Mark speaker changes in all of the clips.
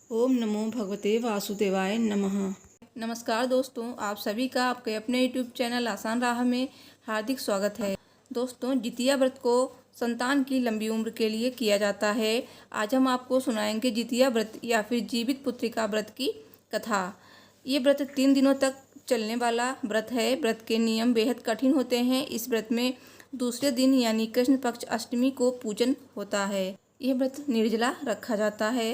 Speaker 1: ओम नमो भगवते वासुदेवाय नमः। नमस्कार दोस्तों, आप सभी का आपके अपने यूट्यूब चैनल आसान राह में हार्दिक स्वागत है। दोस्तों, जितिया व्रत को संतान की लंबी उम्र के लिए किया जाता है। आज हम आपको सुनाएंगे जितिया व्रत या फिर जीवित पुत्रिका व्रत की कथा। ये व्रत 3 दिनों तक चलने वाला व्रत है। व्रत के नियम बेहद कठिन होते हैं। इस व्रत में दूसरे दिन यानी कृष्ण पक्ष अष्टमी को पूजन होता है। यह व्रत निर्जला रखा जाता है।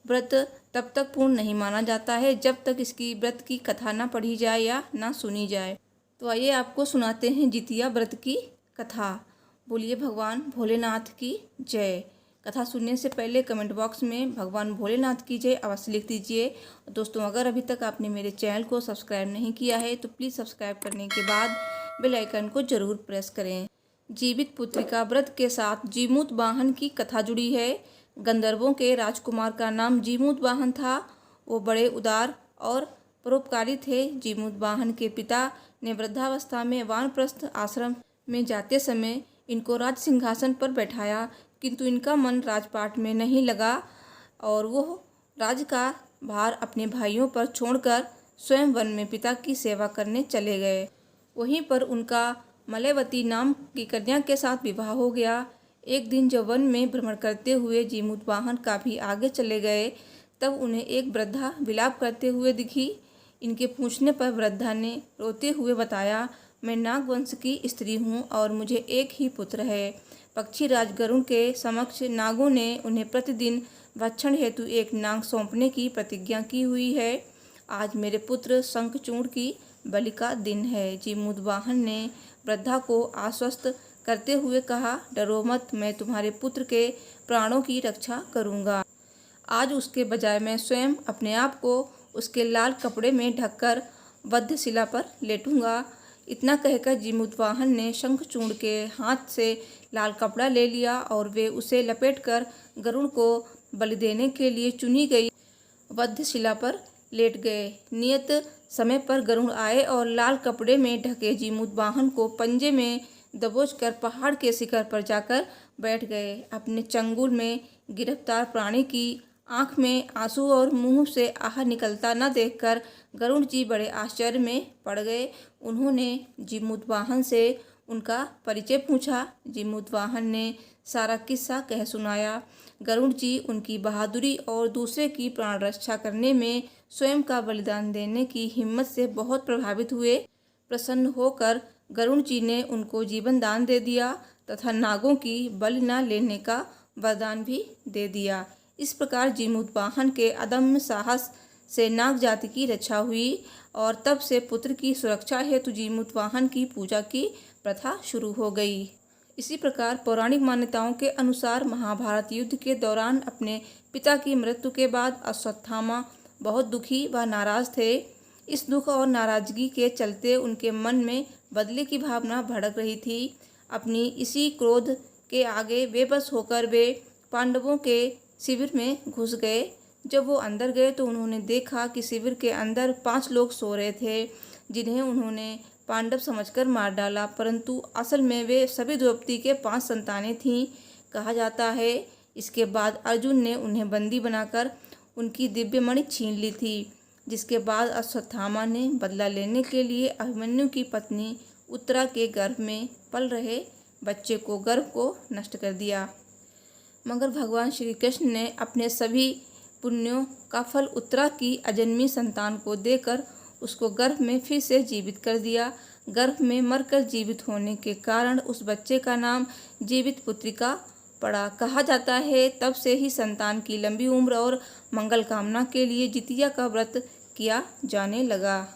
Speaker 1: व्रत तब तक पूर्ण नहीं माना जाता है जब तक इसकी व्रत की कथा ना पढ़ी जाए या ना सुनी जाए। तो आइए आपको सुनाते हैं जितिया व्रत की कथा। बोलिए भगवान भोलेनाथ की जय। कथा सुनने से पहले कमेंट बॉक्स में भगवान भोलेनाथ की जय अवश्य लिख दीजिए। दोस्तों, अगर अभी तक आपने मेरे चैनल को सब्सक्राइब नहीं किया है तो प्लीज़ सब्सक्राइब करने के बाद बेल आइकन को जरूर प्रेस करें। जीवित पुत्रिका व्रत के साथ जीमूत वाहन की कथा जुड़ी है। गंधर्वों के राजकुमार का नाम जीमूत वाहन था। वो बड़े उदार और परोपकारी थे। जीमूत वाहन के पिता ने वृद्धावस्था में वानप्रस्थ आश्रम में जाते समय इनको राज सिंहासन पर बैठाया, किंतु इनका मन राजपाट में नहीं लगा और वो राज का भार अपने भाइयों पर छोड़कर स्वयं वन में पिता की सेवा करने चले गए। वहीं पर उनका मलयवती नाम की कन्या के साथ विवाह हो गया। एक दिन जब वन में भ्रमण करते हुए जीमूत वाहन काफ़ी आगे चले गए, तब उन्हें एक वृद्धा विलाप करते हुए दिखी। इनके पूछने पर वृद्धा ने रोते हुए बताया, मैं नाग वंश की स्त्री हूँ और मुझे एक ही पुत्र है। पक्षी राज गरुड़ के समक्ष नागों ने उन्हें प्रतिदिन भक्षण हेतु एक नाग सौंपने की प्रतिज्ञा की हुई है। आज मेरे पुत्र शंखचूड़ की बलि का दिन है। जीमूत वाहन ने वृद्धा को आश्वस्त करते हुए कहा, डरो मत, मैं तुम्हारे पुत्र के प्राणों की रक्षा करूंगा। आज उसके बजाय मैं स्वयं अपने आप को उसके लाल कपड़े में ढककर वध्यशिला पर लेटूंगा। इतना कहकर जीमूत वाहन ने शंखचूड़ के हाथ से लाल कपड़ा ले लिया और वे उसे लपेटकर गरुड़ को बलि देने के लिए चुनी गई वध्यशिला पर लेट गए। नियत समय पर गरुड़ आए और लाल कपड़े में ढके जीमूत वाहन को पंजे में दबोचकर पहाड़ के शिखर पर जाकर बैठ गए। अपने चंगुल में गिरफ्तार प्राणी की आंख में आंसू और मुंह से आह निकलता न देखकर गरुड़ जी बड़े आश्चर्य में पड़ गए। उन्होंने जीमूत वाहन से उनका परिचय पूछा। जीमूत वाहन ने सारा किस्सा कह सुनाया। गरुड़ जी उनकी बहादुरी और दूसरे की प्राण रक्षा करने में स्वयं का बलिदान देने की हिम्मत से बहुत प्रभावित हुए। प्रसन्न होकर गरुड़ जी ने उनको जीवन दान दे दिया तथा नागों की बलि न लेने का वरदान भी दे दिया। इस प्रकार जीमूत वाहन के अदम्य साहस से नाग जाति की रक्षा हुई और तब से पुत्र की सुरक्षा हेतु जीमूत वाहन की पूजा की प्रथा शुरू हो गई। इसी प्रकार पौराणिक मान्यताओं के अनुसार महाभारत युद्ध के दौरान अपने पिता की मृत्यु के बाद अश्वत्थामा बहुत दुखी व नाराज थे। इस दुख और नाराजगी के चलते उनके मन में बदले की भावना भड़क रही थी। अपनी इसी क्रोध के आगे बेबस होकर वे पांडवों के शिविर में घुस गए। जब वो अंदर गए तो उन्होंने देखा कि शिविर के अंदर 5 लोग सो रहे थे, जिन्हें उन्होंने पांडव समझकर मार डाला, परंतु असल में वे सभी द्रौपदी के 5 संतानें थीं, कहा जाता है। इसके बाद अर्जुन ने उन्हें बंदी बनाकर उनकी दिव्यमणि छीन ली थी, जिसके बाद अश्वत्थामा ने बदला लेने के लिए अभिमन्यु की पत्नी उत्तरा के गर्भ में पल रहे बच्चे को गर्भ को नष्ट कर दिया। मगर भगवान श्री कृष्ण ने अपने सभी पुण्यों का फल उत्तरा की अजन्मी संतान को देकर उसको गर्भ में फिर से जीवित कर दिया। गर्भ में मरकर जीवित होने के कारण उस बच्चे का नाम जीवित पुत्रिका पड़ा। कहा जाता है तब से ही संतान की लंबी उम्र और मंगल कामना के लिए जितिया का व्रत किया जाने लगा।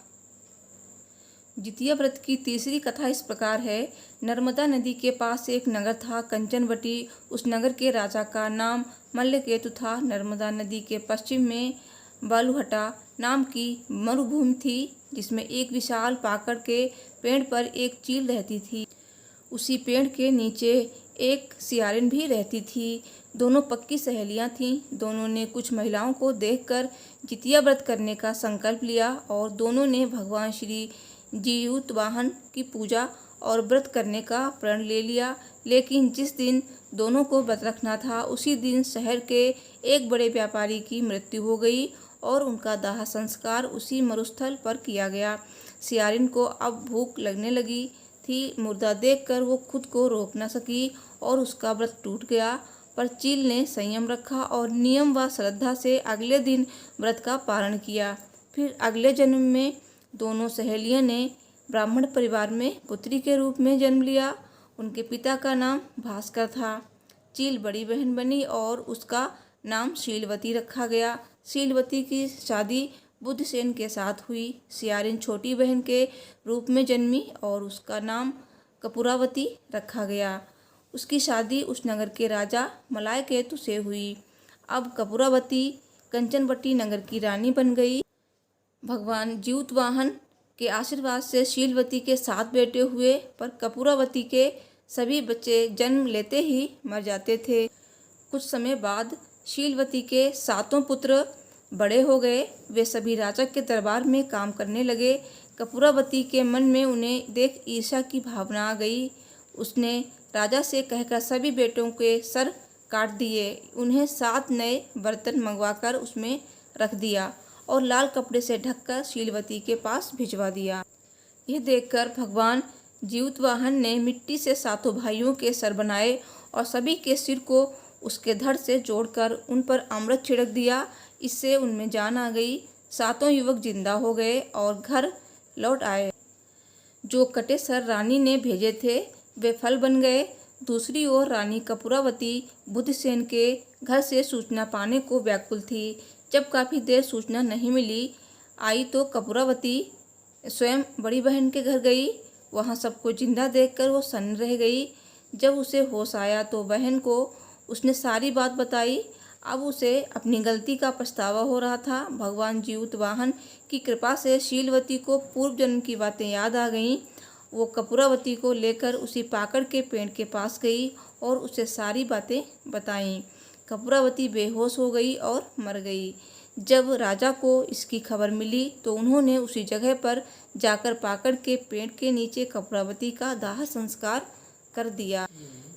Speaker 1: जितिया व्रत की तीसरी कथा इस प्रकार है। नर्मदा नदी के पास एक नगर था, कंचनवटी। उस नगर के राजा का नाम मल्लकेतु था। नर्मदा नदी के पश्चिम में बालूहटा नाम की मरुभूमि थी, जिसमें एक विशाल पाकड़ के पेड़ पर एक चील रहती थी। उसी पेड़ के नीचे एक सियारिन भी रहती थी। दोनों पक्की सहेलियां थीं। दोनों ने कुछ महिलाओं को देखकर जितिया व्रत करने का संकल्प लिया और दोनों ने भगवान श्री जीमूत वाहन की पूजा और व्रत करने का प्रण ले लिया। लेकिन जिस दिन दोनों को व्रत रखना था। उसी दिन शहर के एक बड़े व्यापारी की मृत्यु हो गई और उनका दाह संस्कार उसी मरुस्थल पर किया गया। सियारिन को अब भूख लगने लगी थी। मुर्दा देखकर वो खुद को रोक न सकी और उसका व्रत टूट गया। पर चील ने संयम रखा और नियम व श्रद्धा से अगले दिन व्रत का पारण किया। फिर अगले जन्म में दोनों सहेलियों ने ब्राह्मण परिवार में पुत्री के रूप में जन्म लिया। उनके पिता का नाम भास्कर था। चील बड़ी बहन बनी और उसका नाम शीलवती रखा गया। शीलवती की शादी बुद्धसेन के साथ हुई। सियारिन छोटी बहन के रूप में जन्मी और उसका नाम कपूरावती रखा गया। उसकी शादी उस नगर के राजा मलायकेतु से हुई। अब कपूरावती कंचनवटी नगर की रानी बन गई। भगवान जीउतवाहन के आशीर्वाद से शीलवती के 7 बेटे हुए, पर कपूरावती के सभी बच्चे जन्म लेते ही मर जाते थे। कुछ समय बाद शीलवती के 7 पुत्र बड़े हो गए। वे सभी राजा के दरबार में काम करने लगे। कपूरावती के मन में उन्हें देख ईर्ष्या की भावना आ गई। उसने राजा से कहकर सभी बेटों के सर काट दिए। उन्हें 7 नए बर्तन मंगवाकर उसमें रख दिया और लाल कपड़े से ढककर शीलवती के पास भिजवा दिया। यह देखकर भगवान जीउतवाहन ने मिट्टी से 7 भाइयों के सर बनाए और सभी के सिर को उसके धड़ से जोड़कर उन पर अमृत छिड़क दिया। इससे उनमें जान आ गई। 7 युवक जिंदा हो गए और घर लौट आए। जो कटे सर रानी ने भेजे थे वे फल बन गए। दूसरी ओर रानी कपूरावती बुद्धसेन के घर से सूचना पाने को व्याकुल थी। जब काफ़ी देर सूचना नहीं मिली आई तो कपूरावती स्वयं बड़ी बहन के घर गई। वहाँ सबको जिंदा देखकर वो सन्न रह गई। जब उसे होश आया तो बहन को उसने सारी बात बताई। अब उसे अपनी गलती का पछतावा हो रहा था। भगवान जीउतवाहन की कृपा से शीलवती को पूर्व जन्म की बातें याद आ गईं। वो कपूरावती को लेकर उसी पाकड़ के पेड़ के पास गई और उसे सारी बातें बताईं। कपूरावती बेहोश हो गई और मर गई। जब राजा को इसकी खबर मिली तो उन्होंने उसी जगह पर जाकर पाकड़ के पेड़ के नीचे कपूरावती का दाह संस्कार कर दिया।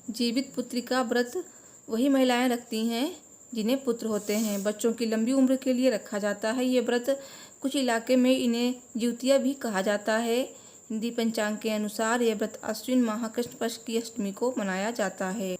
Speaker 1: जीवित पुत्री का व्रत वही महिलाएं रखती हैं जिन्हें पुत्र होते हैं। बच्चों की लंबी उम्र के लिए रखा जाता है ये व्रत। कुछ इलाके में इन्हें जिउतिया भी कहा जाता है। हिंदी पंचांग के अनुसार यह व्रत अश्विन माह कृष्ण पक्ष की अष्टमी को मनाया जाता है।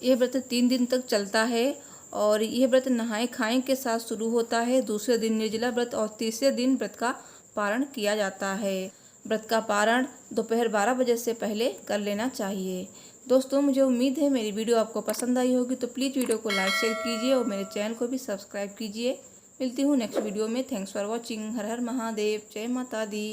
Speaker 1: यह व्रत 3 दिन तक चलता है और यह व्रत नहाए खाए के साथ शुरू होता है। दूसरे दिन निर्जला व्रत और तीसरे दिन व्रत का पारण किया जाता है। व्रत का पारण दोपहर 12 बजे से पहले कर लेना चाहिए। दोस्तों, मुझे उम्मीद है मेरी वीडियो आपको पसंद आई होगी, तो प्लीज़ वीडियो को लाइक शेयर कीजिए और मेरे चैनल को भी सब्सक्राइब कीजिए। मिलती हूँ नेक्स्ट वीडियो में। Thanks for watching. हर हर महादेव। जय माता दी।